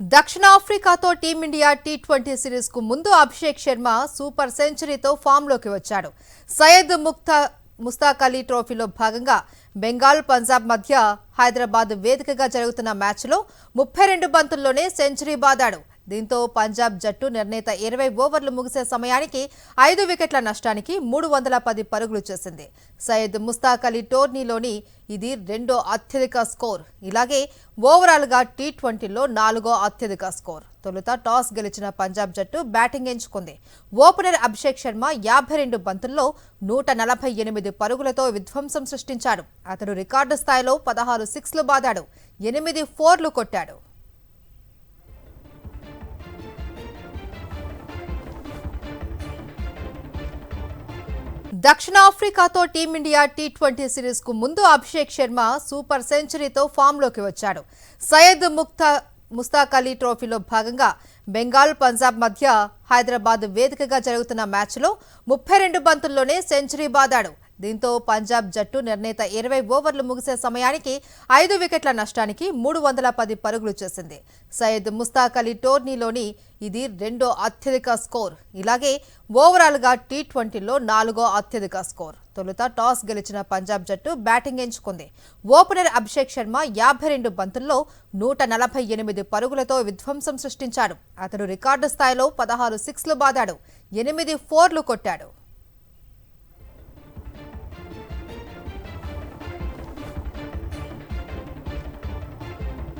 దక్షిణాఫ్రికాతో team India T20 series కు ముందు Abhishek Sharma super సెంచరీతో ఫామ్లోకి వచ్చాడు. సయ్యద్ ముస్తాక్ అలీ ట్రోఫీలో భాగంగా బెంగాల్ పంజాబ్ మధ్య హైదరాబాద్ వేదికగా జరుగుతున్న మ్యాచ్లో 32 బంతుల్లోనే సెంచరీ బాదాడు. దీంతో పంజాబ్ జట్టు నిర్ణీత 20 ఓవర్లు ముగిసే సమయానికి 5 వికెట్ల నష్టానికి 310 పరుగులు చేసింది. సయ్యద్ ముస్తాక్ అలీ టోర్నీలోని ఇది రెండో అత్యధిక స్కోర్. ఇలాగే ఓవరాల్గా టీ20లో 4వ అత్యధిక స్కోర్. తొలుత టాస్ గెలిచిన పంజాబ్ జట్టు బ్యాటింగ్ ఎంచుకుంది. ఓపెనర్ అభిషేక్ శర్మ 52 బంతుల్లో 148 పరుగులతో విధ్వంసం సృష్టించాడు. అతడు రికార్డు స్థాయిలో 16 సిక్స్లు బాదాడు, 8 ఫోర్లు కొట్టాడు. దక్షిణాఫ్రికాతో టీమిండియా టీ20 సిరీస్ కు ముందు అభిషేక్ శర్మ సూపర్ సెంచరీతో ఫామ్లోకి వచ్చాడు. సయ్యద్ ముస్తాక్ అలీ ట్రోఫీలో భాగంగా బెంగాల్ పంజాబ్ మధ్య హైదరాబాద్ వేదికగా జరుగుతున్న మ్యాచ్లో 32 బంతుల్లోనే సెంచరీ బాదాడు. దీంతో పంజాబ్ జట్టు నిర్ణీత 20 ఓవర్లు ముగిసే సమయానికి 5 వికెట్ల నష్టానికి 310 పరుగులు చేసింది. సయ్యద్ ముస్తాక్ అలీ టోర్నీలోని ఇది రెండో అత్యధిక స్కోర్. ఇలాగే ఓవరాల్గా టీ20లో 4వ అత్యధిక స్కోర్. తొలుత టాస్ గెలిచిన పంజాబ్ జట్టు బ్యాటింగ్ ఎంచుకుంది. ఓపెనర్ అభిషేక్ శర్మ 52 బంతుల్లో 148 పరుగులతో విధ్వంసం సృష్టించాడు. అతడు రికార్డు స్థాయిలో 16 సిక్స్లు బాదాడు, 8 ఫోర్లు కొట్టాడు.